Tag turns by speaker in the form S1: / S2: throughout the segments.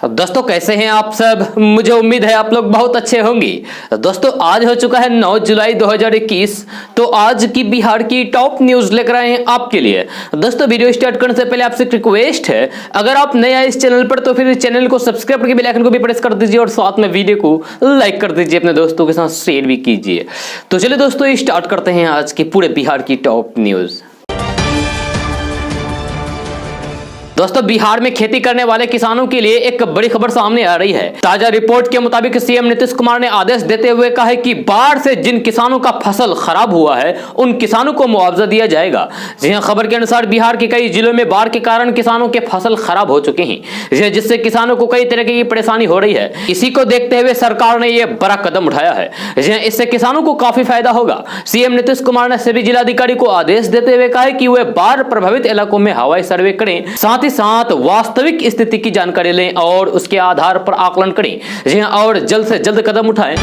S1: दोस्तों कैसे हैं आप सब। मुझे उम्मीद है आप लोग बहुत अच्छे होंगे। दोस्तों आज हो चुका है 9 जुलाई 2021। तो आज की बिहार की टॉप न्यूज लेकर आए हैं आपके लिए। दोस्तों वीडियो स्टार्ट करने से पहले आपसे एक रिक्वेस्ट है, अगर आप नए आए इस चैनल पर तो फिर इस चैनल को सब्सक्राइब करके बेल आइकन को भी प्रेस कर दीजिए और साथ में वीडियो को लाइक कर दीजिए, अपने दोस्तों के साथ शेयर भी कीजिए। तो चलिए दोस्तों स्टार्ट करते हैं आज की पूरे बिहार की टॉप न्यूज। दोस्तों बिहार में खेती करने वाले किसानों के लिए एक बड़ी खबर सामने आ रही है। ताजा रिपोर्ट के मुताबिक सीएम नीतीश कुमार ने आदेश देते हुए कहा है कि बाढ़ से जिन किसानों का फसल खराब हुआ है उन किसानों को मुआवजा दिया जाएगा। जी हां, खबर के अनुसार बिहार के कई जिलों में बाढ़ के कारण किसानों के फसल खराब हो चुके हैं, जिससे किसानों को कई तरह की परेशानी हो रही है। इसी को देखते हुए सरकार ने यह बड़ा कदम उठाया है। इससे किसानों को काफी फायदा होगा। सीएम नीतीश कुमार ने सभी जिलाधिकारी को आदेश देते हुए कहा है कि वे बाढ़ प्रभावित इलाकों में हवाई सर्वे करें, साथ वास्तविक स्थिति की जानकारी लें और उसके आधार पर आकलन करें। जी हां, और जल्द से जल्द कदम उठाएं।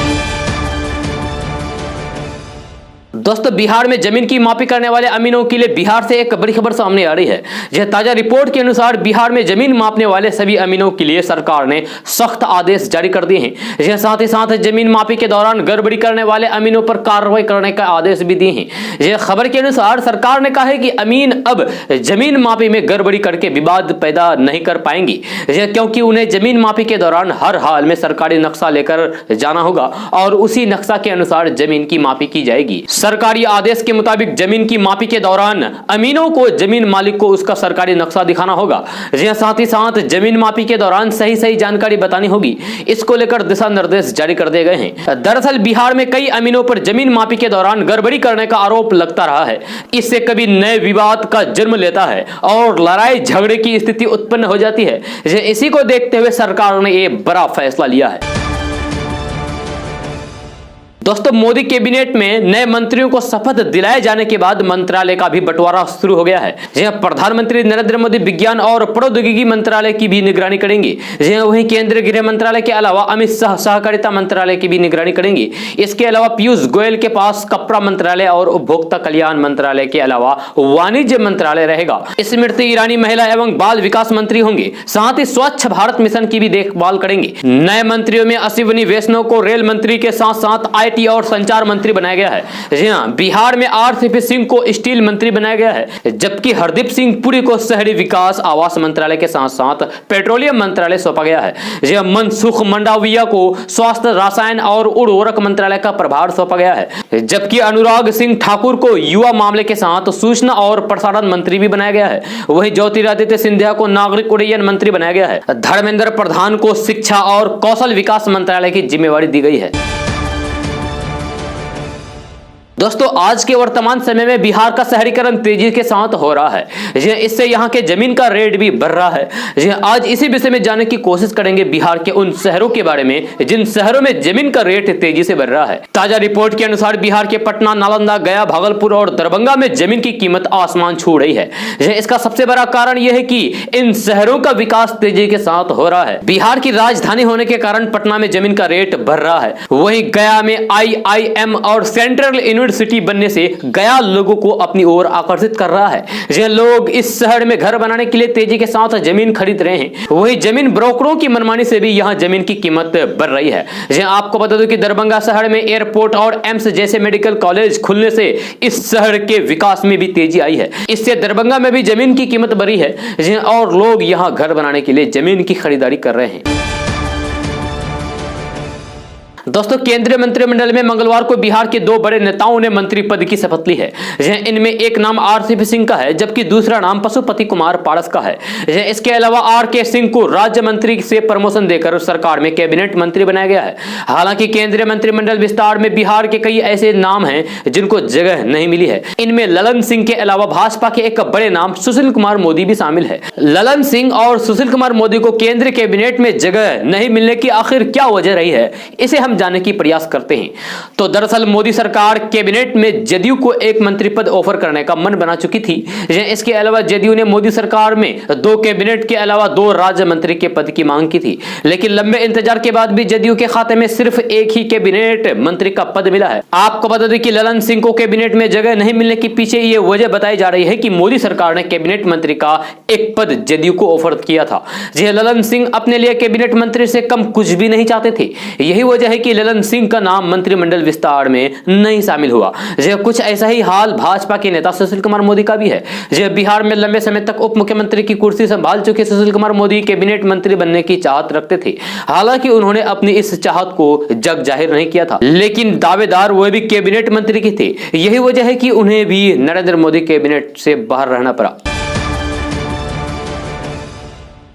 S1: दोस्तों बिहार में जमीन की मापी करने वाले अमीनों के लिए बिहार से एक बड़ी खबर सामने आ रही है। यह ताजा रिपोर्ट के अनुसार बिहार में जमीन मापने वाले सभी अमीनों के लिए सरकार ने सख्त आदेश जारी कर दिए हैं। यह साथ ही साथ जमीन मापी के दौरान गड़बड़ी करने वाले अमीनों पर कार्रवाई करने का आदेश भी दिए हैं। यह खबर के अनुसार सरकार ने कहा है कि अमीन अब जमीन मापी में गड़बड़ी करके विवाद पैदा नहीं कर पाएंगी, क्योंकि उन्हें जमीन मापी के दौरान हर हाल में सरकारी नक्शा लेकर जाना होगा और उसी नक्शा के अनुसार जमीन की मापी की जाएगी। सरकारी आदेश के मुताबिक जमीन की मापी के दौरान अमीनों को जमीन मालिक को उसका सरकारी नक्शा दिखाना होगा। साथ ही साथ जमीन मापी के दौरान सही जानकारी बतानी होगी। इसको लेकर दिशा निर्देश जारी कर दिए गए हैं। दरअसल बिहार में कई अमीनों पर जमीन मापी के दौरान गड़बड़ी करने का आरोप लगता रहा है। इससे कभी नए विवाद का जन्म लेता है और लड़ाई झगड़े की स्थिति उत्पन्न हो जाती है। इसी को देखते हुए सरकार ने यह बड़ा फैसला लिया है। दोस्तों मोदी कैबिनेट में नए मंत्रियों को शपथ दिलाए जाने के बाद मंत्रालय का भी बंटवारा शुरू हो गया है। प्रधानमंत्री नरेंद्र मोदी विज्ञान और प्रौद्योगिकी मंत्रालय की भी निगरानी करेंगे। वहीं केंद्रीय गृह मंत्रालय के अलावा अमित शाह सहकारिता मंत्रालय की भी निगरानी करेंगे। इसके अलावा पीयूष गोयल के पास कपड़ा मंत्रालय और उपभोक्ता कल्याण मंत्रालय के अलावा वाणिज्य मंत्रालय रहेगा। स्मृति ईरानी महिला एवं बाल विकास मंत्री होंगे। साथ ही स्वच्छ भारत मिशन की भी देखभाल करेंगे। नए मंत्रियों में अश्विनी वैष्णव को रेल मंत्री के साथ साथ IT और संचार मंत्री बनाया गया है। जी हां, बिहार में RCP सिंह को स्टील मंत्री बनाया गया है, जबकि हरदीप सिंह पुरी को शहरी विकास आवास मंत्रालय के साथ साथ पेट्रोलियम मंत्रालय सौंपा गया है। जी हां, मनसुख मंडाविया को स्वास्थ्य रसायन और उर्वरक मंत्रालय का प्रभार सौंपा गया है, जबकि अनुराग सिंह ठाकुर को युवा मामले के साथ सूचना और प्रसारण मंत्री भी बनाया गया है। वहीं ज्योतिरादित्य सिंधिया को नागरिक उड्डयन मंत्री बनाया गया है। धर्मेंद्र प्रधान को शिक्षा और कौशल विकास मंत्रालय की जिम्मेवारी दी गई है। दोस्तों आज के वर्तमान समय में बिहार का शहरीकरण तेजी के साथ हो रहा है। इससे यहाँ के जमीन का रेट भी बढ़ रहा है। आज इसी विषय में जानने की कोशिश करेंगे बिहार के उन शहरों के बारे में जिन शहरों में जमीन का रेट तेजी से बढ़ रहा है। ताजा रिपोर्ट के अनुसार बिहार के पटना, नालंदा, गया, भागलपुर और दरभंगा में जमीन की कीमत आसमान छू रही है। इसका सबसे बड़ा कारण यह है कि इन शहरों का विकास तेजी के साथ हो रहा है। बिहार की राजधानी होने के कारण पटना में जमीन का रेट बढ़ रहा है। वहीं गया में IIM और सेंट्रल यूनिवर्सिटी बनने से गया लोगों को अपनी ओर आकर्षित कर रहा है। लोग इस शहर में घर बनाने के लिए तेजी के साथ जमीन खरीद रहे हैं। वही जमीन ब्रोकरों की मनमानी से भी यहां जमीन की कीमत बढ़ रही है। आपको बता दूं कि दरभंगा शहर में एयरपोर्ट और एम्स जैसे मेडिकल कॉलेज खुलने से इस शहर के विकास में भी तेजी आई है। इससे दरभंगा में भी जमीन की कीमत बढ़ी है और लोग यहां घर बनाने के लिए जमीन की खरीदारी कर रहे हैं। दोस्तों केंद्रीय मंत्रिमंडल में मंगलवार को बिहार के दो बड़े नेताओं ने मंत्री पद की शपथ ली है। इनमें एक नाम RCP सिंह का है, जबकि दूसरा नाम पशुपति कुमार पारस का है। इसके अलावा RK सिंह को राज्य मंत्री से प्रमोशन देकर सरकार में कैबिनेट मंत्री बनाया गया है। हालांकि केंद्रीय मंत्रिमंडल विस्तार में बिहार के कई ऐसे नाम हैं जिनको जगह नहीं मिली है। इनमें ललन सिंह के अलावा भाजपा के एक बड़े नाम सुशील कुमार मोदी भी शामिल है। ललन सिंह और सुशील कुमार मोदी को केंद्रीय कैबिनेट में जगह नहीं मिलने की आखिर क्या वजह रही है, इसे हम कम जाने की प्रयास करते हैं। तो दरअसल मोदी सरकार कैबिनेट में जदयू को एक मंत्री पद ऑफर करने का मन बना चुकी थी। इसके अलावा जदयू ने मोदी सरकार में 2 कैबिनेट के अलावा 2 राज्य मंत्री के पद की मांग की थी, लेकिन लंबे इंतजार के बाद भी जदयू के खाते में सिर्फ एक ही कैबिनेट मंत्री का पद मिला है। आपको बता दें कि ललन सिंह को कैबिनेट में जगह नहीं मिलने के पीछे ये वजह बताई जा रही है कि मोदी सरकार ने कैबिनेट मंत्री का एक पद जदयू को ऑफर किया था। जी ललन सिंह अपने लिए कैबिनेट मंत्री से कम कुछ भी नहीं चाहते थे। यही वजह है कि ललन सिंह का नाम मंत्रिमंडल विस्तार में नहीं शामिल हुआ। कुछ ऐसा ही हाल भाजपा के नेता सुशील कुमार मोदी का भी है। बिहार में लंबे समय तक उप मुख्यमंत्री की कुर्सी संभाल चुके सुशील कुमार मोदी कैबिनेट मंत्री बनने की चाहत रखते थे। हालांकि उन्होंने अपनी इस चाहत को जग जाहिर नहीं किया था, लेकिन दावेदार वो भी कैबिनेट मंत्री के थे। यही वजह है कि उन्हें भी नरेंद्र मोदी कैबिनेट से बाहर रहना पड़ा।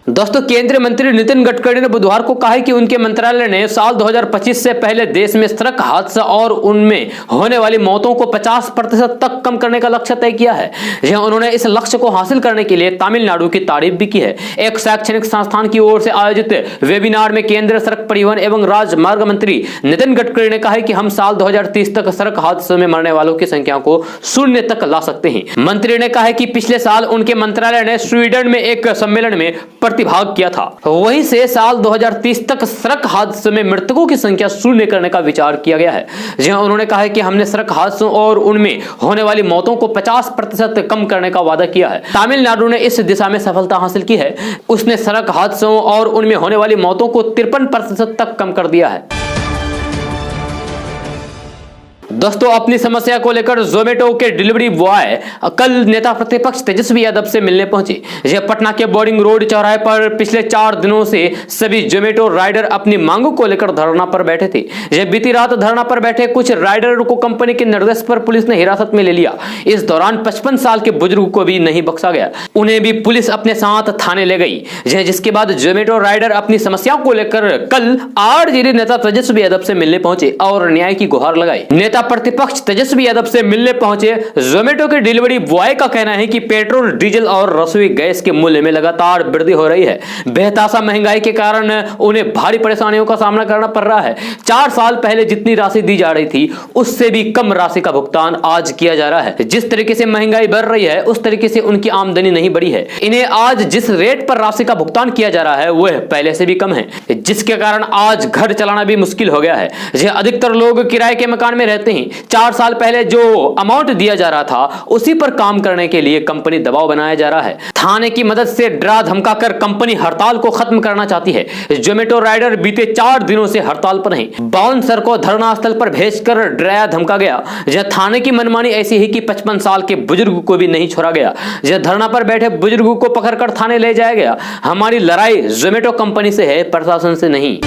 S1: दोस्तों, केंद्रीय मंत्री नितिन गडकरी ने बुधवार को कहा है कि उनके मंत्रालय ने साल 2025 से पहले देश में सड़क हादसा और उनमें होने वाली मौतों को 50% तक कम करने का लक्ष्य तय किया है। उन्होंने इस लक्ष्य को हासिल करने के लिए तमिलनाडु की तारीफ भी की है। एक शैक्षणिक संस्थान की ओर से आयोजित वेबिनार में केंद्रीय सड़क परिवहन एवं राजमार्ग मंत्री नितिन गडकरी ने कहा है कि हम साल 2030 तक सड़क हादसों में मरने वालों की संख्या को 0 तक ला सकते हैं। मंत्री ने कहा है कि पिछले साल उनके मंत्रालय ने स्वीडन में एक सम्मेलन में प्रतिभाग किया था। वहीं से साल 2030 तक सड़क हादसों में मृतकों की संख्या 0 करने का विचार किया गया है। जहां उन्होंने कहा है कि हमने सड़क हादसों और उनमें होने वाली मौतों को 50% कम करने का वादा किया है। तमिलनाडु ने इस दिशा में सफलता हासिल की है। उसने सड़क हादसों और उनमें होने वाली मौतों को 53% तक कम कर दिया है। दोस्तों, अपनी समस्या को लेकर जोमेटो के डिलीवरी बॉय कल नेता प्रतिपक्ष तेजस्वी यादव से मिलने पहुंचे। यह पटना के बोर्डिंग रोड चौराहे पर पिछले 4 दिनों से सभी जोमेटो राइडर अपनी मांगों को लेकर धरना पर बैठे थे। यह बीती रात धरना पर बैठे कुछ राइडर को कंपनी के निर्देश पर पुलिस ने हिरासत में ले लिया। इस दौरान 55 साल के बुजुर्ग को भी नहीं बख्शा गया, उन्हें भी पुलिस अपने साथ थाने ले गई। जिसके बाद जोमेटो राइडर अपनी समस्या को लेकर कल आरजेडी नेता तेजस्वी यादव से मिलने पहुंचे और न्याय की गुहार लगाई। नेता प्रतिपक्ष तेजस्वी यादव से मिलने पहुंचे जोमेटो के डिलीवरी बॉय का कहना है कि पेट्रोल, डीजल और रसोई गैस के मूल्य में लगातार वृद्धि हो रही है। बेतहाशा महंगाई के कारण उन्हें भारी परेशानियों का सामना करना पड़ रहा है। 4 साल पहले जितनी राशि दी जा रही थी उससे भी कम राशि का भुगतान आज किया जा रहा है। जिस तरीके से महंगाई बढ़ रही है उस तरीके से उनकी आमदनी नहीं बढ़ी है। इन्हें आज जिस रेट पर राशि का भुगतान किया जा रहा है वह पहले से भी कम है, जिसके कारण आज घर चलाना भी मुश्किल हो गया है। अधिकतर लोग किराए के मकान में रहते हैं। 4 साल पहले जो अमाउंट दिया जा रहा था उसी पर काम करने के लिए कंपनी दबाव बनाया जा रहा है। थाने की मदद से डरा धमकाकर कंपनी हड़ताल को खत्म करना चाहती है। जोमेटो राइडर बीते 4 दिनों से हड़ताल पर हैं। बाउंसर को धरना स्थल पर भेजकर डराया धमका गया। थाने की मनमानी ऐसी है कि 55 साल के बुजुर्ग को भी नहीं छोड़ा गया। धरना पर बैठे बुजुर्ग को पकड़कर थाने ले जाया गया। हमारी लड़ाई जोमेटो कंपनी से है, प्रशासन से नहीं।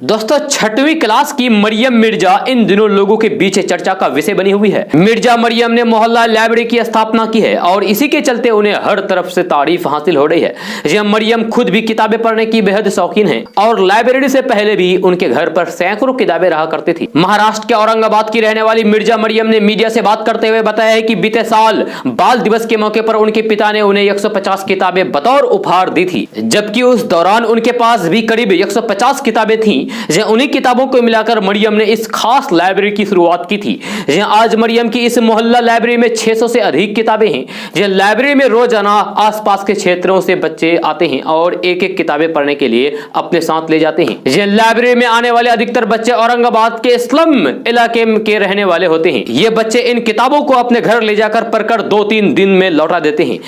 S1: दोस्तों, 6वीं क्लास की मरियम मिर्जा इन दिनों लोगों के बीच चर्चा का विषय बनी हुई है। मिर्जा मरियम ने मोहल्ला लाइब्रेरी की स्थापना की है और इसी के चलते उन्हें हर तरफ से तारीफ हासिल हो रही है। यह मरियम खुद भी किताबें पढ़ने की बेहद शौकीन है और लाइब्रेरी से पहले भी उनके घर पर सैकड़ों किताबें रहा करती थी। महाराष्ट्र के औरंगाबाद की रहने वाली मिर्जा मरियम ने मीडिया से बात करते हुए बताया है कि बीते साल बाल दिवस के मौके पर उनके पिता ने उन्हें 150 किताबें बतौर उपहार दी थी, जबकि उस दौरान उनके पास भी करीब 150 किताबें थी। उन्हीं किताबों को मिलाकर मरियम ने इस खास लाइब्रेरी की शुरुआत की थी। आज मरियम की इस मोहल्ला लाइब्रेरी में 600 से अधिक किताबें हैं। लाइब्रेरी में रोजाना आसपास के क्षेत्रों से बच्चे आते हैं और एक-एक किताबें पढ़ने के लिए अपने साथ ले जाते हैं। लाइब्रेरी में आने वाले अधिकतर बच्चे औरंगाबाद के स्लम इलाके के रहने वाले होते हैं। ये बच्चे इन किताबों को अपने घर ले जाकर पढ़कर 2-3 दिन में लौटा देते हैं।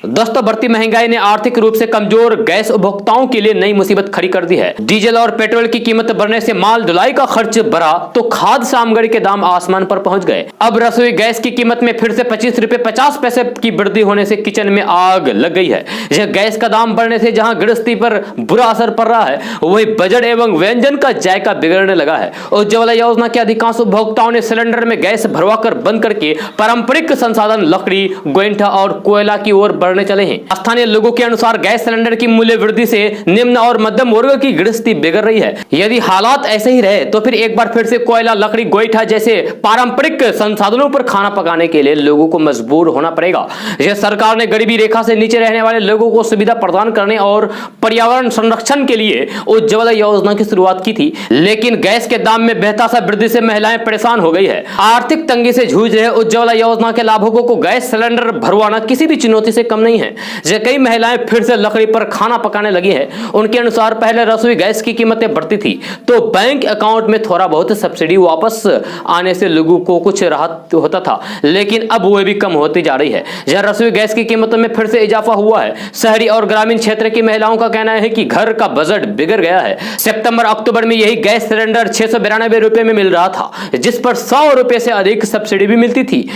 S1: दोस्तों, बढ़ती महंगाई ने आर्थिक रूप से कमजोर गैस उपभोक्ताओं के लिए नई मुसीबत खड़ी कर दी है। डीजल और पेट्रोल की कीमत बढ़ने से माल ढुलाई का खर्च बढ़ा तो खाद्य सामग्री के दाम आसमान पर पहुंच गए। अब रसोई गैस की कीमत में फिर से 25 रुपए 50 पैसे की वृद्धि होने से किचन में आग लग गई है। यह गैस का दाम बढ़ने से जहां गृहस्थी पर बुरा असर पड़ रहा है, वही बजट एवं व्यंजन का जायका बिगड़ने लगा है। उज्ज्वला योजना के अधिकांश उपभोक्ताओं ने सिलेंडर में गैस भरवाकर बंद करके पारंपरिक संसाधन लकड़ी, गोईठा और कोयला की ओर बढ़ने करने चले हैं। स्थानीय लोगों के अनुसार गैस सिलेंडर की मूल्य वृद्धि से निम्न और मध्यम वर्ग की गृहस्थी बिगड़ रही है। यदि हालात ऐसे ही रहे तो फिर एक बार फिर से कोयला, लकड़ी, गोईठा जैसे पारंपरिक संसाधनों पर खाना पकाने के लिए लोगों को मजबूर होना पड़ेगा। यह सरकार ने गरीबी रेखा से नीचे रहने वाले लोगों को सुविधा प्रदान करने और पर्यावरण संरक्षण के लिए उज्ज्वला योजना की शुरुआत की थी, लेकिन गैस के दाम में बेतहाशा वृद्धि से महिलाएं परेशान हो गई है। आर्थिक तंगी से जूझ रहे उज्ज्वला योजना के लाभुकों को गैस सिलेंडर भरवाना किसी भी चुनौती से कम नहीं है। जो कई महिलाएं फिर से लकड़ी पर खाना पकाने लगी है। उनके अनुसार पहले रसोई गैस की कीमतें बढ़ती थी तो बैंक अकाउंट में थोड़ा बहुत सब्सिडी वापस आने से लोगों को कुछ राहत होता था, लेकिन अब वह भी कम होती जा रही है। जहां रसोई गैस की कीमतों में फिर से इजाफा हुआ है। शहरी और ग्रामीण क्षेत्र की महिलाओं का कहना है कि घर का बजट बिगड़ गया है। सितंबर अक्टूबर में यही गैस सिलेंडर 692 रुपए में मिल रहा था, जिस पर 100 रुपए से अधिक सब्सिडी भी मिलती थी।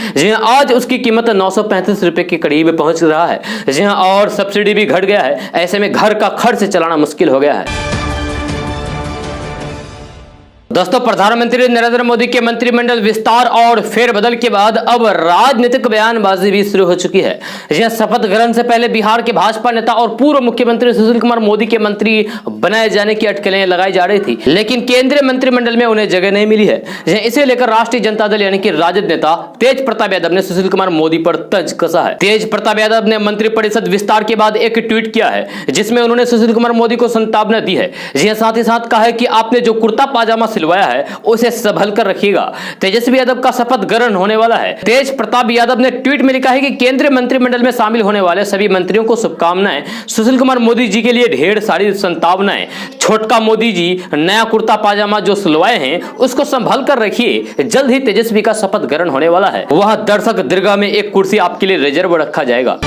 S1: आज उसकी कीमत 935 रुपए के करीब पहुंच रहा है, जहां और सब्सिडी भी घट गया है। ऐसे में घर का खर्च चलाना मुश्किल हो गया है। दोस्तों, प्रधानमंत्री नरेंद्र मोदी के मंत्रिमंडल विस्तार और फेरबदल के बाद अब राजनीतिक बयानबाजी भी शुरू हो चुकी है। यह शपथ ग्रहण से पहले बिहार के भाजपा नेता और पूर्व मुख्यमंत्री सुशील कुमार मोदी के मंत्री बनाए जाने की अटकलें लगाई जा रही थी, लेकिन केंद्रीय मंत्रिमंडल में उन्हें जगह नहीं मिली है। इसे लेकर राष्ट्रीय जनता दल यानी कि राजद नेता तेज प्रताप यादव ने सुशील कुमार मोदी पर तंज कसा है। तेज प्रताप यादव ने मंत्रिपरिषद विस्तार के बाद एक ट्वीट किया है, जिसमें उन्होंने सुशील कुमार मोदी को संतावना दी है। साथ ही साथ कहा है कि आपने जो कुर्ता पाजामा सिलवाया है उसे संभल कर रखिएगा। तेजस्वी यादव का शपथ ग्रहण होने वाला है। तेज प्रताप यादव ने ट्वीट में लिखा है कि केंद्रीय मंत्रिमंडल में शामिल होने वाले सभी मंत्रियों को शुभकामनाएं। सुशील कुमार मोदी जी के लिए ढेर सारी संतावनाएं। छोटका मोदी जी नया कुर्ता पाजामा जो सिलवाए हैं उसको संभल कर रखिए। जल्द ही तेजस्वी का शपथ ग्रहण होने वाला है। वह दर्शक दीर्घा में एक कुर्सी आपके लिए रिजर्व रखा जाएगा।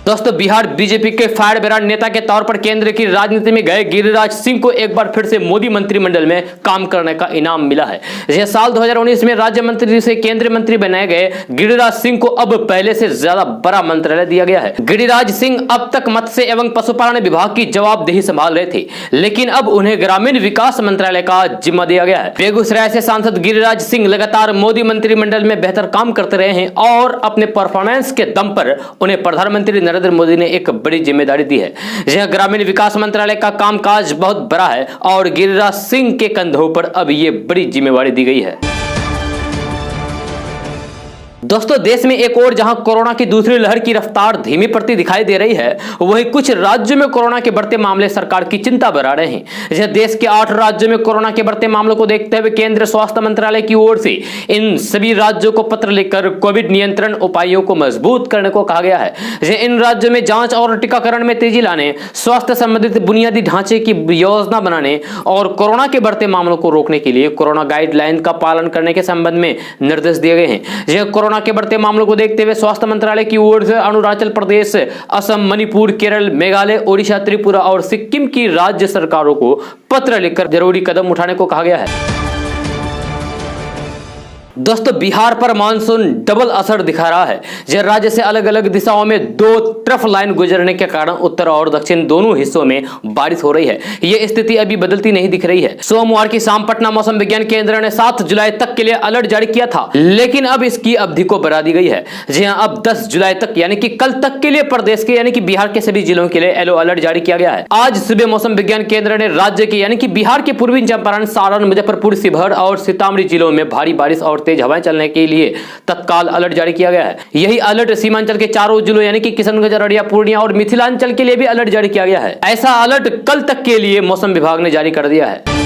S1: दोस्तों, बिहार बीजेपी के फायर ब्रांड नेता के तौर पर केंद्र की राजनीति में गए गिरिराज सिंह को एक बार फिर से मोदी मंत्रिमंडल में काम करने का इनाम मिला है। यह साल 2019 में राज्य मंत्री से केंद्रीय मंत्री बनाए गए गिरिराज सिंह को अब पहले से ज्यादा बड़ा मंत्रालय दिया गया है। गिरिराज सिंह अब तक मत्स्य एवं पशुपालन विभाग की जवाबदेही संभाल रहे थे, लेकिन अब उन्हें ग्रामीण विकास मंत्रालय का जिम्मा दिया गया है। बेगूसराय से सांसद गिरिराज सिंह लगातार मोदी मंत्रिमंडल में बेहतर काम करते रहे हैं और अपने परफॉर्मेंस के दम पर उन्हें प्रधानमंत्री नरेंद्र मोदी ने एक बड़ी जिम्मेदारी दी है। यह ग्रामीण विकास मंत्रालय का कामकाज बहुत बड़ा है और गिरिराज सिंह के कंधों पर अब ये बड़ी जिम्मेदारी दी गई है। दोस्तों, देश में एक और जहां कोरोना की दूसरी लहर की रफ्तार धीमी पड़ती दिखाई दे रही है, वहीं कुछ राज्यों में कोरोना के बढ़ते मामले सरकार की चिंता बढ़ा रहे हैं। यह देश के 8 राज्यों में कोरोना के बढ़ते मामलों को देखते हुए केंद्रीय स्वास्थ्य मंत्रालय की ओर से इन सभी राज्यों को पत्र लिखकर कोविड नियंत्रण उपायों को मजबूत करने को कहा गया है। इन राज्यों में जांच और टीकाकरण में तेजी लाने, स्वास्थ्य संबंधित बुनियादी ढांचे की योजना बनाने और कोरोना के बढ़ते मामलों को रोकने के लिए कोरोना गाइडलाइन का पालन करने के संबंध में निर्देश दिए गए हैं। यह कोरोना के बढ़ते मामलों को देखते हुए स्वास्थ्य मंत्रालय की ओर से अरुणाचल प्रदेश, असम, मणिपुर, केरल, मेघालय, ओडिशा, त्रिपुरा और सिक्किम की राज्य सरकारों को पत्र लिखकर जरूरी कदम उठाने को कहा गया है। दोस्तों, बिहार पर मानसून डबल असर दिखा रहा है। यह राज्य से अलग अलग दिशाओं में 2 ट्रफ लाइन गुजरने के कारण उत्तर और दक्षिण दोनों हिस्सों में बारिश हो रही है। यह स्थिति अभी बदलती नहीं दिख रही है। सोमवार की शाम पटना मौसम विज्ञान केंद्र ने 7 जुलाई तक के लिए अलर्ट जारी किया था, लेकिन अब इसकी अवधि को बढ़ा दी गई है। जी हां, अब 10 जुलाई तक यानी कि कल तक के लिए प्रदेश के यानी कि बिहार के सभी जिलों के लिए येलो अलर्ट जारी किया गया है। आज सुबह मौसम विज्ञान केंद्र ने राज्य के यानी कि बिहार के पूर्वी चंपारण, सारण, मुजफ्फरपुर, शिवहर और सीतामढ़ी जिलों में भारी बारिश और तेज हवाएं चलने के लिए तत्काल अलर्ट जारी किया गया है। यही अलर्ट सीमांचल के चारों जिलों यानी कि किशनगंज, अररिया, पूर्णिया और मिथिलांचल के लिए भी अलर्ट जारी किया गया है। ऐसा अलर्ट कल तक के लिए मौसम विभाग ने जारी कर दिया है।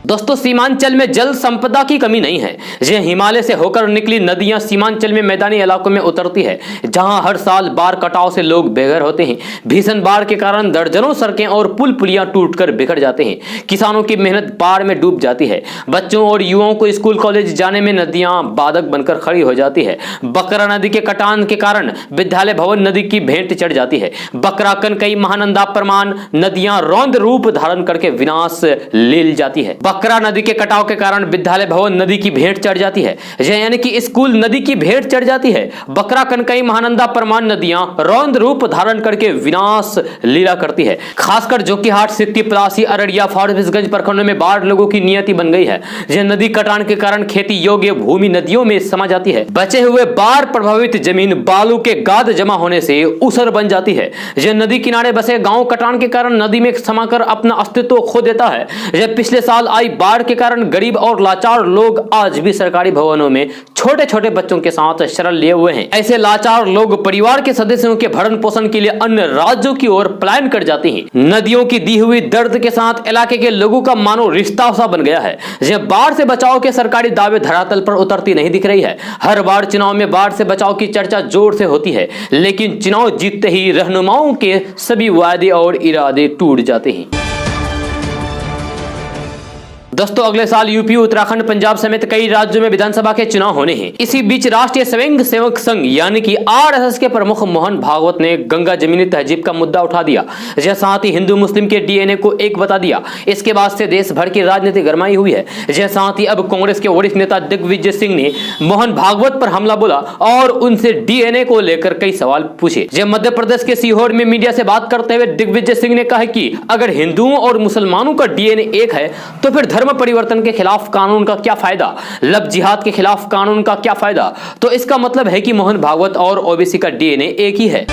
S1: दोस्तों, सीमांचल में जल संपदा की कमी नहीं है। यह हिमालय से होकर निकली नदियां सीमांचल में मैदानी इलाकों में उतरती है, जहां हर साल बाढ़ कटाव से लोग बेघर होते हैं। भीषण बाढ़ के कारण दर्जनों सड़कें और पुल पुलियां टूटकर बिखर जाते हैं। किसानों की मेहनत बाढ़ में डूब जाती है। बच्चों और युवाओं को स्कूल कॉलेज जाने में नदियां बाधक बनकर खड़ी हो जाती है। बकरा नदी के कटान के कारण विद्यालय भवन नदी की भेंट चढ़ जाती है। बकरा, कनकई, महानंदा, परमान नदियां रौद्र रूप धारण करके विनाश ले जाती है। बकरा नदी के कटाव के कारण विद्यालय भवन नदी की भेंट चढ़ जाती है, यानी कि स्कूल नदी की भेंट चढ़ जाती है। बकरा, कनकई, महानंदा, परमान नदियां रौद्र रूप धारण करके विनाश लीला करती है। खासकर जोकीहाट, सिकटी, पलासी, अररिया, फारबिसगंज प्रखंडों में बाढ़ लोगों की नियति बन गई है। यह नदी कटान के कारण खेती योग्य भूमि नदियों में समा जाती है। बचे हुए बाढ़ प्रभावित जमीन बालू के गाद जमा होने से ऊसर बन जाती है। यह नदी किनारे बसे गांव कटान के कारण नदी में समाकर अपना अस्तित्व खो देता है। यह पिछले साल आई बाढ़ के कारण गरीब और लाचार लोग आज भी सरकारी भवनों में छोटे छोटे बच्चों के साथ शरण लिए हुए हैं। ऐसे लाचार लोग परिवार के सदस्यों के भरण पोषण के लिए अन्य राज्यों की ओर पलायन कर जाते हैं। नदियों की दी हुई दर्द के साथ इलाके के लोगों का मानो रिश्ता सा बन गया है। यह बाढ़ से बचाव के सरकारी दावे धरातल पर उतरती नहीं दिख रही है। हर बार चुनाव में बाढ़ से बचाव की चर्चा जोर से होती है, लेकिन चुनाव जीतते ही रहनुमाओं के सभी वादे और इरादे टूट जाते हैं। दोस्तों, अगले साल यूपी, उत्तराखंड, पंजाब समेत कई राज्यों में विधानसभा के चुनाव होने हैं। इसी बीच राष्ट्रीय स्वयं सेवक संघ यानी कि आरएसएस के प्रमुख मोहन भागवत ने गंगा जमीनी तहजीब का मुद्दा उठा दिया। यह साथ ही हिंदू मुस्लिम के डीएनए को एक बता दिया। इसके बाद से देश भर की राजनीति गरमाई हुई है। यह साथ ही अब कांग्रेस के वरिष्ठ नेता दिग्विजय सिंह ने मोहन भागवत पर हमला बोला और उनसे डीएनए को लेकर कई सवाल पूछे। यह मध्य प्रदेश के सीहोर में मीडिया से बात करते हुए दिग्विजय सिंह ने कहा कि अगर हिंदुओं और मुसलमानों का डीएनए एक है तो फिर धर्म परिवर्तन के खिलाफ कानून का क्या फायदा, लव जिहाद के खिलाफ कानून का क्या फायदा। तो इसका मतलब है कि मोहन भागवत और ओबीसी का डीएनए एक ही है।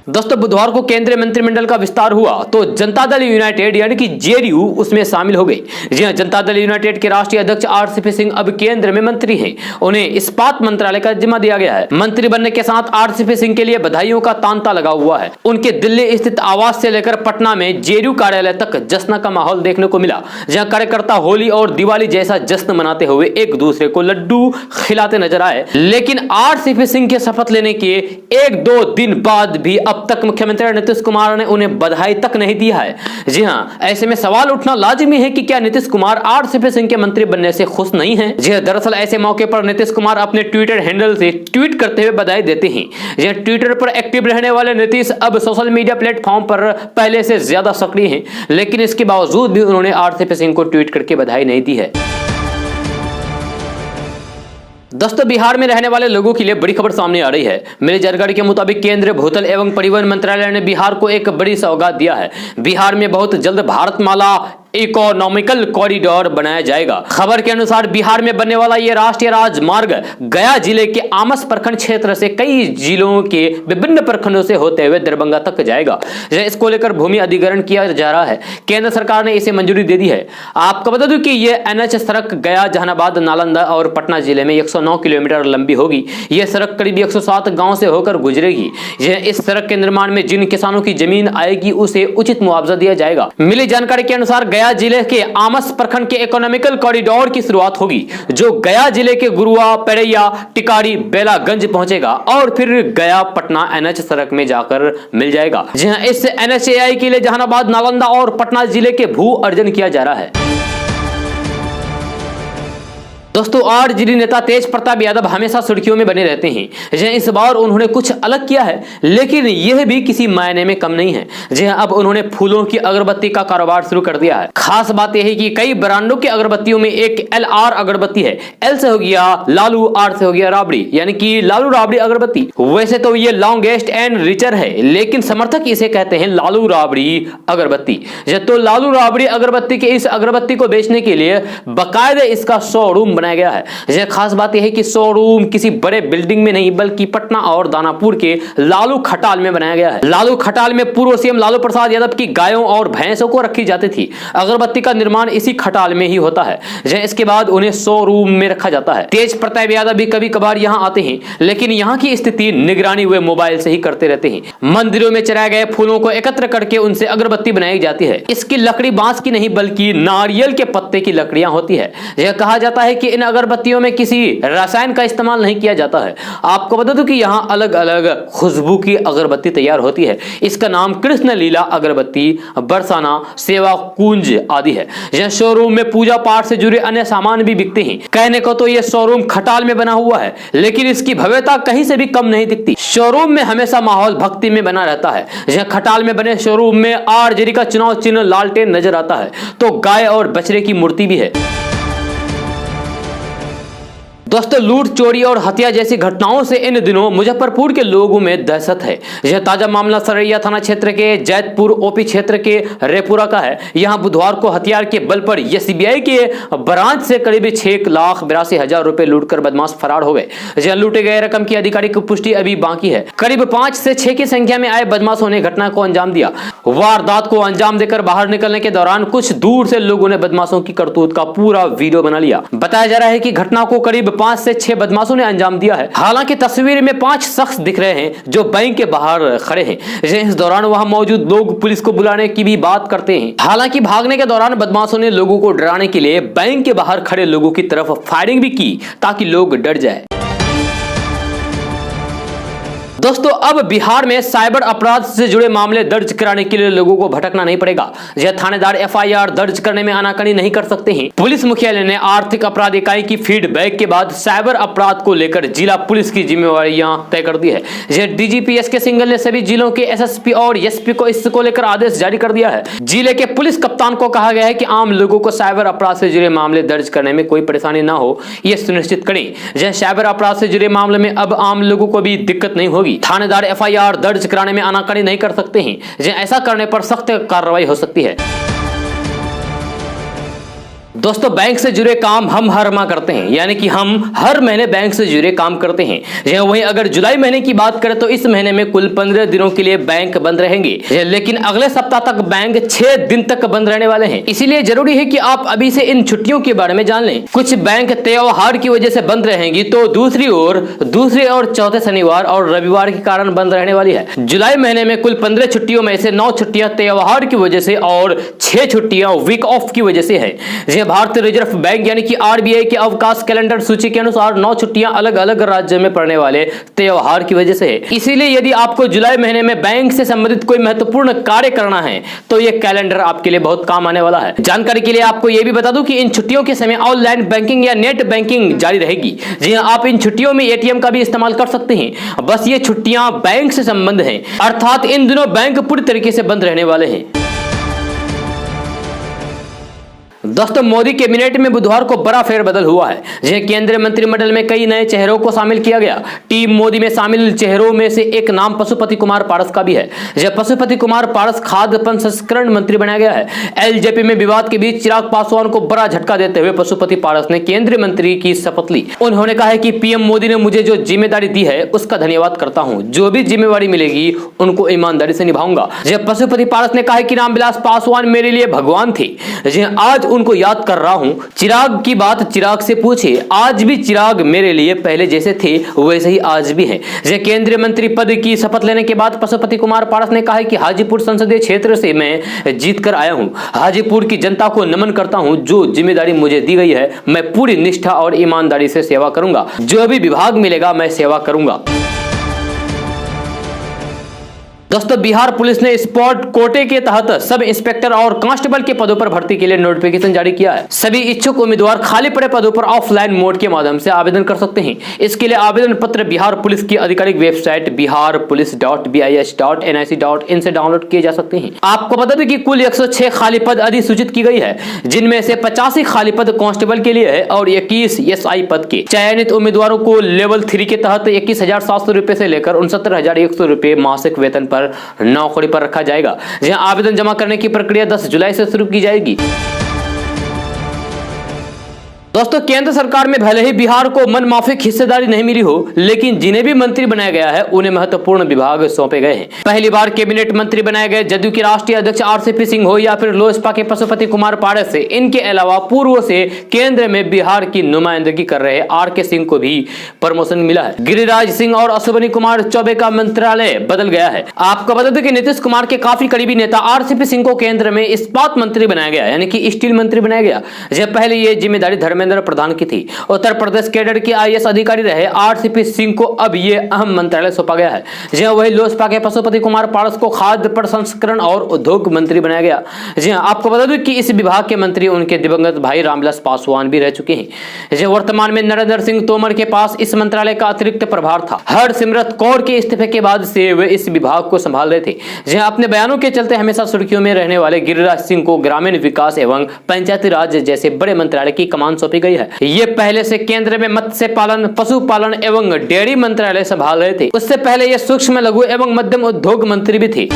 S1: दोस्तों, बुधवार को केंद्रीय मंत्रिमंडल का विस्तार हुआ तो जनता दल यूनाइटेड यानी कि जेडीयू उसमें शामिल हो गई। जी हां, जनता दल यूनाइटेड के राष्ट्रीय अध्यक्ष आरसीपी सिंह अब केंद्र में मंत्री हैं। उन्हें इस्पात मंत्रालय का जिम्मा दिया गया है। मंत्री बनने के साथ आरसीपी सिंह के लिए बधाइयों का तांता लगा हुआ है। उनके दिल्ली स्थित आवास से लेकर पटना में जेडीयू कार्यालय तक जश्न का माहौल देखने को मिला, जहां कार्यकर्ता होली और दिवाली जैसा जश्न मनाते हुए एक दूसरे को लड्डू खिलाते नजर आए। लेकिन आरसीपी सिंह के शपथ लेने के 1-2 दिन बाद भी अब तक मुख्यमंत्री नीतीश कुमार ने उन्हें बधाई तक नहीं दिया है। जी हां, ऐसे में सवाल उठना लाजिमी है कि क्या नीतीश कुमार आरसीपी सिंह के मंत्री बनने से खुश नहीं हैं? जी हां, दरअसल ऐसे मौके पर नीतीश कुमार अपने ट्विटर हैंडल से ट्वीट करते हुए बधाई देते हैं। जी, ट्विटर पर एक्टिव रहने वाले नीतीश अब सोशल मीडिया प्लेटफॉर्म पर पहले से ज्यादा सक्रिय हैं, लेकिन इसके बावजूद भी उन्होंने आरसीपी सिंह को ट्वीट करके बधाई नहीं दी है। दोस्तों, बिहार में रहने वाले लोगों के लिए बड़ी खबर सामने आ रही है। मेरी जानकारी के मुताबिक केंद्रीय भूतल एवं परिवहन मंत्रालय ने बिहार को एक बड़ी सौगात दिया है। बिहार में बहुत जल्द भारतमाला इकोनॉमिकल कॉरिडोर बनाया जाएगा। खबर के अनुसार बिहार में बनने वाला यह राष्ट्रीय राजमार्ग गया जिले के आमस प्रखंड क्षेत्र से कई जिलों के विभिन्न प्रखंडों से होते हुए दरभंगा तक जाएगा। इसको लेकर भूमि अधिग्रहण किया जा रहा है। केंद्र सरकार ने इसे मंजूरी दे दी है। आपको बता दूं कि यह एनएच सड़क गया, जहानाबाद, नालंदा और पटना जिले में 109 किलोमीटर लंबी होगी। यह सड़क करीब 107 गाँव से होकर गुजरेगी। इस सड़क के निर्माण में जिन किसानों की जमीन आएगी उसे उचित मुआवजा दिया जाएगा। मिली जानकारी के अनुसार गया जिले के आमस प्रखंड के इकोनॉमिकल कॉरिडोर की शुरुआत होगी, जो गया जिले के गुरुआ, पेड़ैया, टिकारी, बेलागंज पहुंचेगा और फिर गया पटना एनएच सड़क में जाकर मिल जाएगा। जी हां, इस एनएचएआई के लिए जहानाबाद, नालंदा और पटना जिले के भू अर्जन किया जा रहा है। दोस्तों, आरजेडी नेता तेज प्रताप यादव हमेशा सुर्खियों में बने रहते हैं। इस बार उन्होंने कुछ अलग किया है, लेकिन यह भी किसी मायने में कम नहीं है। जी हां, अब उन्होंने फूलों की अगरबत्ती का कारोबार शुरू कर दिया है। खास बात यह है कि कई ब्रांडों की अगरबत्तियों में एक LR अगरबत्ती है। L से हो गया लालू, R से हो गया राबड़ी, यानी कि लालू राबड़ी अगरबत्ती। वैसे तो ये लॉन्गेस्ट एंड रिचर है, लेकिन समर्थक इसे कहते हैं लालू राबड़ी अगरबत्ती। तो लालू राबड़ी अगरबत्ती के इस अगरबत्ती को बेचने के लिए बाकायदा इसका शोरूम बनाया गया है। खास बात यह है कि शोरूम किसी बड़े बिल्डिंग में नहीं, बल्कि पटना और दानापुर के लालू खटाल में बनाया गया है। लालू खटाल में पूर्व सीएम लालू प्रसाद यादव की गायों और भैंसों को रखी जाती थी। अगरबत्ती का निर्माण इसी खटाल में ही होता है। इसके बाद उन्हें शोरूम में रखा जाता है। तेज प्रताप यादव भी कभी कभार यहां आते हैं, लेकिन यहां की स्थिति निगरानी हुए मोबाइल से ही करते रहते हैं। मंदिरों में चढ़ाए गए फूलों को एकत्र करके उनसे अगरबत्ती बनाई जाती है। इसकी लकड़ी बांस की नहीं, बल्कि नारियल के पत्ते की लकड़ियां होती है। यह कहा जाता है कि इन अगरबत्तियों में किसी रसायन का इस्तेमाल नहीं किया जाता है। आपको बता दूं कि यहाँ अलग अलग खुशबू की अगरबत्ती तैयार होती है। इसका नाम कृष्ण लीला अगरबत्ती, बरसाना, सेवा कुंज आदि है। यह शोरूम में पूजा पाठ से जुड़े अन्य सामान भी बिकते हैं। कहने को तो यह शोरूम खटाल में बना हुआ है, लेकिन इसकी भव्यता कहीं से भी कम नहीं दिखती। शोरूम में हमेशा माहौल भक्ति में बना रहता है। यह खटाल में बने शोरूम में आरजेडी का चुनाव चिन्ह लालटेन नजर आता है, तो गाय और बछड़े की मूर्ति भी है। दोस्तों, लूट, चोरी और हत्या जैसी घटनाओं से इन दिनों मुजफ्फरपुर के लोगों में दहशत है। यह ताजा मामला सरैया थाना क्षेत्र के जैतपुर ओपी क्षेत्र के रेपुरा का है। यहां बुधवार को हथियार के बल पर एसबीआई के ब्रांच से करीब 6,82,000 रुपए लूटकर बदमाश फरार हो गए। यह लूटे गए रकम की आधिकारिक पुष्टि अभी बाकी है। करीब 5 से 6 की संख्या में आए बदमाशों ने घटना को अंजाम दिया। वारदात को अंजाम देकर बाहर निकलने के दौरान कुछ दूर से लोगों ने बदमाशों की करतूत का पूरा वीडियो बना लिया। बताया जा रहा है कि घटना को करीब 5 से 6 बदमाशों ने अंजाम दिया है। हालांकि तस्वीर में 5 शख्स दिख रहे हैं जो बैंक के बाहर खड़े हैं। इस दौरान वहां मौजूद लोग पुलिस को बुलाने की भी बात करते हैं। हालांकि भागने के दौरान बदमाशों ने लोगों को डराने के लिए बैंक के बाहर खड़े लोगों की तरफ फायरिंग भी की ताकि लोग डर जाए। दोस्तों, अब बिहार में साइबर अपराध से जुड़े मामले दर्ज कराने के लिए लोगों को भटकना नहीं पड़ेगा। यह थानेदार एफआईआर दर्ज करने में आनाकानी नहीं कर सकते हैं। पुलिस मुख्यालय ने आर्थिक अपराध इकाई की फीडबैक के बाद साइबर अपराध को लेकर जिला पुलिस की जिम्मेवारियां तय कर दी है। यह डीजीपी एसके सिंघल ने सभी जिलों के एसएसपी और एसपी को इसको लेकर आदेश जारी कर दिया है। जिले के पुलिस कप्तान को कहा गया है कि आम लोगों को साइबर अपराध से जुड़े मामले दर्ज करने में कोई परेशानी न हो, यह सुनिश्चित करें। यह साइबर अपराध से जुड़े मामले में अब आम लोगों को भी दिक्कत नहीं होगी। थानेदार एफआईआर दर्ज कराने में आनाकानी नहीं कर सकते हैं। ऐसा करने पर सख्त कार्रवाई हो सकती है। दोस्तों, बैंक से जुड़े काम हम हर माह करते हैं, यानी कि हम हर महीने बैंक से जुड़े काम करते हैं। वहीं अगर जुलाई महीने की बात करें तो इस महीने में कुल 15 दिनों के लिए बैंक बंद रहेंगे, लेकिन अगले सप्ताह तक बैंक 6 दिन तक बंद रहने वाले हैं। इसीलिए जरूरी है कि आप अभी से इन छुट्टियों के बारे में जान लें। कुछ बैंक त्योहार की वजह से बंद रहेंगी, तो दूसरे और चौथे शनिवार और रविवार के कारण बंद रहने वाली है। जुलाई महीने में कुल 15 छुट्टियों में से 9 छुट्टियां त्योहार की वजह से और 6 छुट्टियां वीक ऑफ की वजह से है। भारतीय रिजर्व बैंक यानी कि आरबीआई के अवकाश कैलेंडर सूची के अनुसार 9 छुट्टियां अलग अलग राज्य में पड़ने वाले त्योहार की वजह से है। इसीलिए यदि आपको जुलाई महीने में बैंक से संबंधित कोई महत्वपूर्ण कार्य करना है तो यह कैलेंडर आपके लिए बहुत काम आने वाला है। जानकारी के लिए आपको यह भी बता दूं कि इन छुट्टियों के समय ऑनलाइन बैंकिंग या नेट बैंकिंग जारी रहेगी। जी हां, आप इन छुट्टियों में एटीएम का भी इस्तेमाल कर सकते हैं। बस ये छुट्टियां बैंक से संबंध है, अर्थात इन दिनों बैंक पूरी तरीके से बंद रहने वाले हैं। दोस्तों, मोदी कैबिनेट में बुधवार को बड़ा फेरबदल हुआ है। यह केंद्रीय मंत्रिमंडल में कई नए चेहरों को शामिल किया गया। टीम मोदी में शामिल चेहरों में से एक नाम पशुपति कुमार पारस का भी है। यह पशुपति कुमार पारस खाद्य प्रसंस्करण मंत्री बनाया गया है। एलजेपी में विवाद के बीच चिराग पासवान को बड़ा झटका देते हुए पशुपति पारस ने केंद्रीय मंत्री की शपथ ली। उन्होंने कहा है कि पीएम मोदी ने मुझे जो जिम्मेदारी दी है उसका धन्यवाद करता हूं। जो भी जिम्मेवारी मिलेगी उनको ईमानदारी से निभाऊंगा। यह पशुपति पारस ने कहा है कि रामविलास पासवान मेरे लिए भगवान थे। आज उनको याद कर रहा हूं। चिराग की बात चिराग से पूछे। आज भी चिराग मेरे लिए पहले जैसे थे वैसे ही आज भी हैं। केंद्रीय मंत्री पद की शपथ लेने के बाद पशुपति कुमार पारस ने कहा कि हाजीपुर संसदीय क्षेत्र से मैं जीत कर आया हूं। हाजीपुर की जनता को नमन करता हूं। जो जिम्मेदारी मुझे दी गई है मैं पूरी निष्ठा और ईमानदारी से सेवा करूंगा। जो भी विभाग मिलेगा मैं सेवा करूंगा। दोस्तों, बिहार पुलिस ने स्पॉट कोटे के तहत सब इंस्पेक्टर और कांस्टेबल के पदों पर भर्ती के लिए नोटिफिकेशन जारी किया है। सभी इच्छुक उम्मीदवार खाली पड़े पदों पर ऑफलाइन मोड के माध्यम से आवेदन कर सकते हैं। इसके लिए आवेदन पत्र बिहार पुलिस की आधिकारिक वेबसाइट biharpolice.bis.nic.in से डाउनलोड किए जा सकते हैं। आपको बता दें कि कुल 106 खाली पद अधिसूचित की गई है, जिनमें से 85 खाली पद कांस्टेबल के लिए है और 21 एसआई पद के। चयनित उम्मीदवारों को लेवल 3 के तहत 21,700 रुपए से लेकर 69,100 रुपए मासिक वेतन पर नौकरी पर रखा जाएगा। जहां आवेदन जमा करने की प्रक्रिया 10 जुलाई से शुरू की जाएगी। दोस्तों, केंद्र सरकार में भले ही बिहार को मनमाफिक हिस्सेदारी नहीं मिली हो, लेकिन जिन्हें भी मंत्री बनाया गया है उन्हें महत्वपूर्ण विभाग सौंपे गए हैं। पहली बार कैबिनेट मंत्री बनाए गए जदयू के राष्ट्रीय अध्यक्ष आरसीपी सिंह हो या फिर लोजपा के पशुपति कुमार पारस से, इनके अलावा पूर्व से केंद्र में बिहार की नुमाइंदगी कर रहे आरके सिंह को भी प्रमोशन मिला है। गिरिराज सिंह और अश्विनी कुमार चौबे का मंत्रालय बदल गया है। आपको बता दें कि नीतीश कुमार के काफी करीबी नेता आरसीपी सिंह को केंद्र में इस्पात मंत्री बनाया गया, यानी कि स्टील मंत्री बनाया गया। पहले ये जिम्मेदारी धर्मेंद्र धर्मेंद्र प्रधान की थी। उत्तर प्रदेश कैडर के IAS अधिकारी रहे RCP सिंह को अब ये अहम मंत्रालय सौंपा गया है। जी हाँ, वही लोजपा के पशुपति कुमार पारस को खाद्य प्रसंस्करण और उद्योग मंत्री बनाया गया। जी हाँ, आपको बता दूं कि इस विभाग के मंत्री उनके दिवंगत भाई रामविलास पासवान भी रह चुके हैं। जी, वर्तमान में नरेंद्र सिंह तोमर के पास इस मंत्रालय का अतिरिक्त प्रभार था। हरसिमरत कौर के इस्तीफे के बाद से वे इस विभाग को संभाल रहे थे। जी हाँ, अपने बयानों के चलते हमेशा सुर्खियों में रहने वाले गिरिराज सिंह को ग्रामीण विकास एवं पंचायती राज जैसे बड़े मंत्रालय की कमान सौंपी गई है। ये पहले से केंद्र में मत्स्य पालन, पशुपालन एवं डेयरी मंत्रालय संभाल रहे थे। उससे पहले ये सूक्ष्म, लघु एवं मध्यम उद्योग मंत्री भी थे।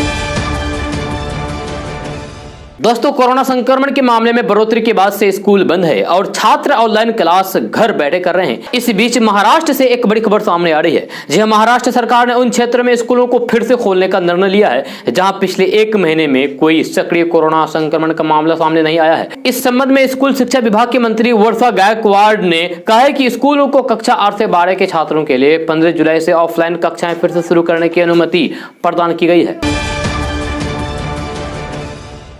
S1: दोस्तों, कोरोना संक्रमण के मामले में बढ़ोतरी के बाद से स्कूल बंद है और छात्र ऑनलाइन क्लास घर बैठे कर रहे हैं। इस बीच महाराष्ट्र से एक बड़ी खबर सामने आ रही है। जी हां, महाराष्ट्र सरकार ने उन क्षेत्रों में स्कूलों को फिर से खोलने का निर्णय लिया है जहां पिछले 1 महीने में कोई सक्रिय कोरोना संक्रमण का मामला सामने नहीं आया है। इस संबंध में स्कूल शिक्षा विभाग के मंत्री वर्षा गायकवाड़ ने कहा है कि स्कूलों को कक्षा 8 से 12 के छात्रों के लिए 15 जुलाई से ऑफलाइन कक्षाएं फिर से शुरू करने की अनुमति प्रदान की गई है।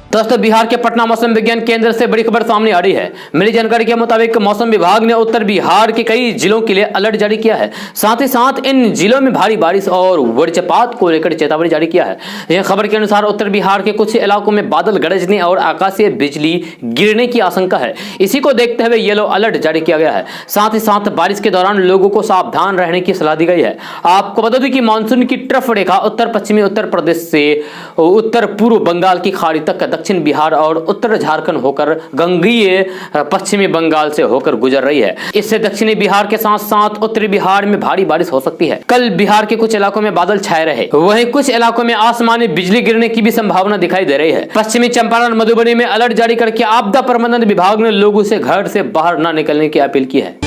S1: दोस्तों, बिहार के पटना मौसम विज्ञान केंद्र से बड़ी खबर सामने आ रही है। मिली जानकारी के मुताबिक मौसम विभाग ने उत्तर बिहार के कई जिलों के लिए अलर्ट जारी किया है। साथ ही साथ इन जिलों में भारी बारिश और वज्रपात को लेकर चेतावनी जारी किया है। यह खबर के अनुसार उत्तर बिहार के कुछ इलाकों में बादल गरजने और आकाशीय बिजली गिरने की आशंका है। इसी को देखते हुए येलो अलर्ट जारी किया गया है। साथ ही साथ बारिश के दौरान लोगों को सावधान रहने की सलाह दी गई है। आपको बता दें कि मानसून की ट्रफ रेखा उत्तर पश्चिमी उत्तर प्रदेश से उत्तर पूर्व बंगाल की खाड़ी तक दक्षिण बिहार और उत्तर झारखंड होकर गंगीय पश्चिमी बंगाल से होकर गुजर रही है। इससे दक्षिणी बिहार के साथ साथ उत्तरी बिहार में भारी बारिश हो सकती है। कल बिहार के कुछ इलाकों में बादल छाए रहे, वहीं कुछ इलाकों में आसमानी बिजली गिरने की भी संभावना दिखाई दे रही है। पश्चिमी चंपारण, मधुबनी में अलर्ट जारी करके आपदा प्रबंधन विभाग ने लोगों से घर से बाहर न निकलने की अपील की है।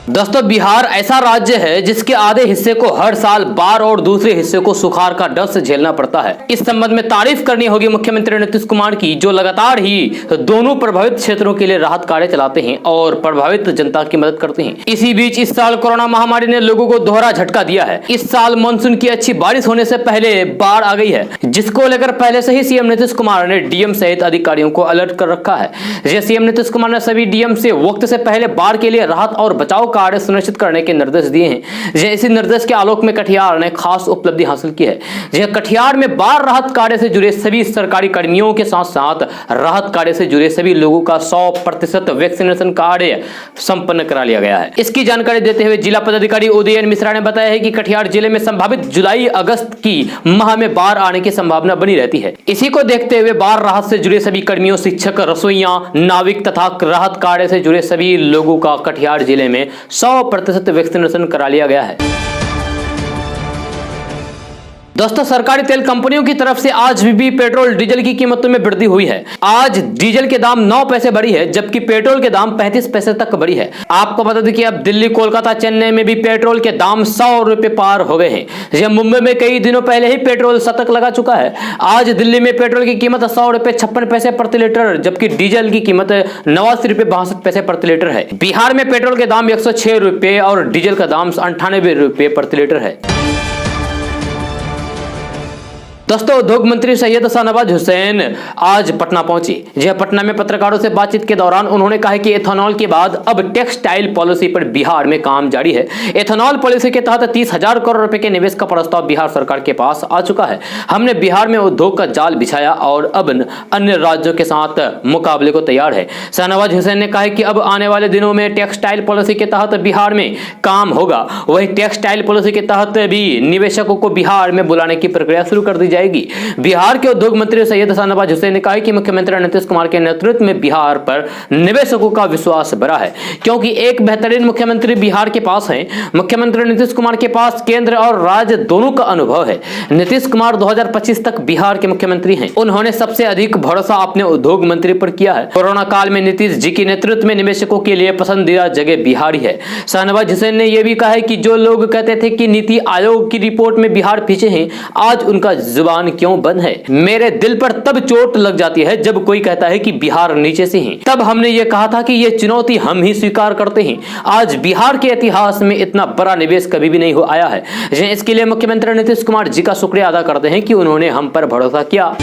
S1: दोस्तों, बिहार ऐसा राज्य है जिसके आधे हिस्से को हर साल बाढ़ और दूसरे हिस्से को सुखाड़ का डर से झेलना पड़ता है। इस संबंध में तारीफ करनी होगी मुख्यमंत्री नीतीश कुमार की, जो लगातार ही दोनों प्रभावित क्षेत्रों के लिए राहत कार्य चलाते हैं और प्रभावित जनता की मदद करते हैं। इसी बीच इस साल कोरोना महामारी ने लोगों को दोहरा झटका दिया है। इस साल मानसून की अच्छी बारिश होने से पहले बाढ़ आ गई है, जिसको लेकर पहले से ही सीएम नीतीश कुमार ने डीएम सहित अधिकारियों को अलर्ट कर रखा है। सीएम नीतीश कुमार ने सभी डीएम से वक्त से पहले बाढ़ के लिए राहत और बचाव कार्य सुनिश्चित करने के निर्देश दिए हैं। इसी निर्देश के आलोक में कटिहार ने खास उपलब्धि हासिल की है। कटिहार में बाढ़ राहत कार्य से जुड़े सभी सरकारी कर्मियों के साथ साथ राहत कार्य से जुड़े सभी लोगों का 100% वैक्सीनेशन कार्य संपन्न करा लिया गया है। इसकी जानकारी देते हुए जिला पदाधिकारी उदयन मिश्रा ने बताया है कि कटिहार जिले में संभावित जुलाई अगस्त की माह में बाढ़ आने की संभावना बनी रहती है। इसी को देखते हुए बाढ़ राहत से जुड़े सभी कर्मियों, शिक्षक, रसोइया, नाविक तथा राहत कार्य से जुड़े सभी लोगों का कटिहार जिले में 100% वैक्सीनेशन करा लिया गया है। दोस्तों, सरकारी तेल कंपनियों की तरफ से आज भी पेट्रोल डीजल की कीमतों में वृद्धि हुई है। आज डीजल के दाम 9 पैसे बढ़ी है, जबकि पेट्रोल के दाम 35 पैसे तक बढ़ी है। आपको बता दें कि अब दिल्ली, कोलकाता, चेन्नई में भी पेट्रोल के दाम 100 रुपए पार हो गए हैं। मुंबई में कई दिनों पहले ही पेट्रोल शतक लगा चुका है। आज दिल्ली में पेट्रोल की कीमत 100 रुपए 56 पैसे प्रति लीटर, जबकि डीजल की कीमत 89 रुपए 62 पैसे प्रति लीटर है। बिहार में पेट्रोल के दाम 106 रुपए और डीजल का दाम 98 रुपए प्रति लीटर है। दोस्तों, उद्योग मंत्री सैयद शाहनवाज हुसैन आज पटना पहुंचे। पटना में पत्रकारों से बातचीत के दौरान उन्होंने कहा कि एथेनॉल के बाद अब टेक्सटाइल पॉलिसी पर बिहार में काम जारी है। एथेनॉल पॉलिसी के तहत 30,000 करोड़ रुपए के निवेश का प्रस्ताव बिहार सरकार के पास आ चुका है। हमने बिहार में उद्योग का जाल बिछाया और अब अन्य राज्यों के साथ मुकाबले को तैयार है। शाहनवाज हुसैन ने कहा कि अब आने वाले दिनों में टेक्सटाइल पॉलिसी के तहत बिहार में काम होगा। वही टेक्सटाइल पॉलिसी के तहत भी निवेशकों को बिहार में बुलाने की प्रक्रिया शुरू कर दी जाएगी। बिहार के उद्योग मंत्री सैयद शाहनवाज हुसैन ने कहा कि मुख्यमंत्री नीतीश कुमार के नेतृत्व में बिहार पर निवेशकों का विश्वास बढ़ा है, क्योंकि एक बेहतरीन मुख्यमंत्री बिहार के पास है। मुख्यमंत्री नीतीश कुमार के पास केंद्र और राज्य दोनों का अनुभव है। नीतीश कुमार 2025 तक बिहार के मुख्यमंत्री हैं। उन्होंने सबसे अधिक भरोसा अपने उद्योग मंत्री पर किया है। कोरोना काल में नीतीश जी के नेतृत्व में निवेशकों के लिए पसंदीदा जगह बिहार ही है। शाहनवाज हुसैन ने यह भी कहा है कि जो लोग कहते थे कि नीति आयोग की रिपोर्ट में बिहार पीछे है, आज उनका जुबान क्यों बंद है। मेरे दिल पर तब चोट लग जाती है जब कोई कहता है कि बिहार नीचे से है। तब हमने ये कहा था कि ये चुनौती हम ही स्वीकार करते हैं। आज बिहार के इतिहास में इतना बड़ा निवेश कभी भी नहीं हो आया है। इसके लिए मुख्यमंत्री नीतीश कुमार जी का शुक्रिया अदा करते हैं कि उन्होंने हम पर भरोसा किया।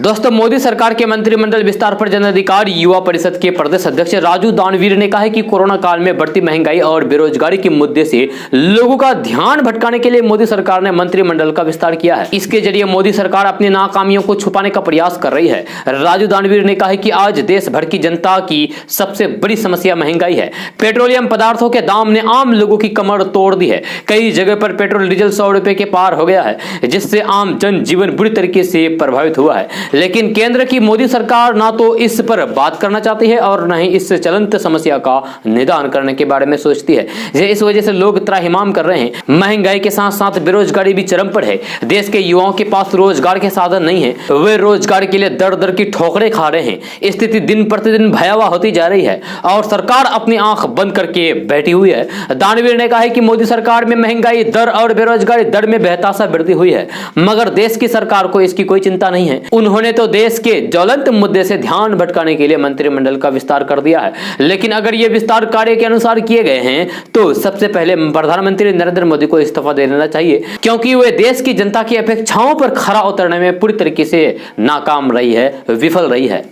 S1: दोस्तों, मोदी सरकार के मंत्रिमंडल विस्तार पर जन अधिकार युवा परिषद के प्रदेश अध्यक्ष राजू दानवीर ने कहा है कि कोरोना काल में बढ़ती महंगाई और बेरोजगारी के मुद्दे से लोगों का ध्यान भटकाने के लिए मोदी सरकार ने मंत्रिमंडल का विस्तार किया है। इसके जरिए मोदी सरकार अपनी नाकामियों को छुपाने का प्रयास कर रही है। राजू दानवीर ने कहा है कि आज देश भर की जनता की सबसे बड़ी समस्या महंगाई है। पेट्रोलियम पदार्थों के दाम ने आम लोगों की कमर तोड़ दी है। कई जगह पर पेट्रोल डीजल 100 रुपए के पार हो गया है, जिससे आम जनजीवन बुरी तरीके से प्रभावित हुआ है। लेकिन केंद्र की मोदी सरकार ना तो इस पर बात करना चाहती है और न ही इस चलंत समस्या का निदान करने के बारे में सोचती है। इस वजह से लोग त्राहिमाम कर रहे हैं। महंगाई के साथ साथ बेरोजगारी भी चरम पर है। देश के युवाओं के पास रोजगार के साधन नहीं है, वे रोजगार के लिए दर दर की ठोकरें खा रहे हैं। स्थिति दिन प्रतिदिन भयावह होती जा रही है और सरकार अपनी आंख बंद करके बैठी हुई है। दानवीर ने कहा है कि मोदी सरकार में महंगाई दर और बेरोजगारी दर में बेहताशा वृद्धि हुई है, मगर देश की सरकार को इसकी कोई चिंता नहीं है। उन्होंने तो देश के ज्वलंत मुद्दे से ध्यान भटकाने के लिए मंत्रिमंडल का विस्तार कर दिया है। लेकिन अगर ये विस्तार कार्य के अनुसार किए गए हैं तो सबसे पहले प्रधानमंत्री नरेंद्र मोदी को इस्तीफा दे देना चाहिए, क्योंकि वे देश की जनता की अपेक्षाओं पर खरा उतरने में पूरी तरीके से नाकाम रही है, विफल रही है।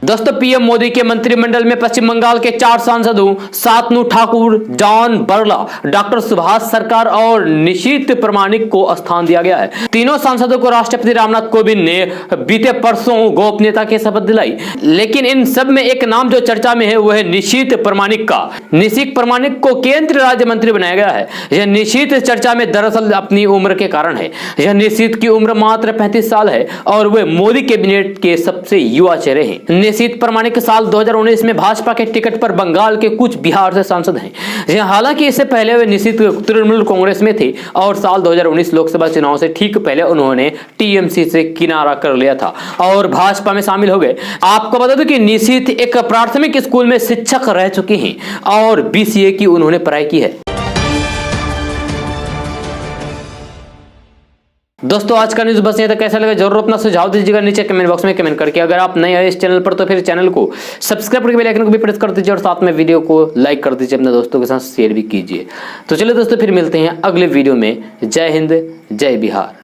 S1: दोस्तों, पीएम मोदी के मंत्रिमंडल में पश्चिम बंगाल के 4 सांसदों शांतनु ठाकुर, जॉन बरला, डॉक्टर सुभाष सरकार और निशीथ प्रामाणिक को स्थान दिया गया है। तीनों सांसदों को राष्ट्रपति रामनाथ कोविंद ने बीते परसों गोपनीयता की शपथ दिलाई। लेकिन इन सब में एक नाम जो चर्चा में है वो है निशीथ प्रामाणिक का। निशीथ प्रामाणिक को केंद्रीय राज्य मंत्री बनाया गया है। यह निशीथ चर्चा में दरअसल अपनी उम्र के कारण है। यह निशीथ की उम्र मात्र 35 साल है और वे मोदी कैबिनेट के सबसे युवा चेहरे हैं। निशीथ प्रामाणिक साल 2019 में भाजपा के टिकट पर बंगाल के कुछ बिहार से सांसद हैं। हालांकि इससे पहले वे निशीथ तृणमूल कांग्रेस में थे और साल 2019 लोकसभा चुनाव से ठीक पहले उन्होंने टीएमसी से किनारा कर लिया था और भाजपा में शामिल हो गए। आपको बता दूं कि निशीथ एक प्राथमिक स्कूल में शिक्षक रह चुके हैं और बीसीए की उन्होंने पढ़ाई की है। दोस्तों, आज का न्यूज बस यहीं तक। कैसा लगा जरूर अपना सुझाव दीजिएगा नीचे कमेंट बॉक्स में कमेंट करके। अगर आप नए आए इस चैनल पर तो फिर चैनल को सब्सक्राइब करके बेल आइकन को भी प्रेस कर दीजिए और साथ में वीडियो को लाइक कर दीजिए, अपने दोस्तों के साथ शेयर भी कीजिए। तो चलिए दोस्तों, फिर मिलते हैं अगले वीडियो में। जय हिंद, जय बिहार।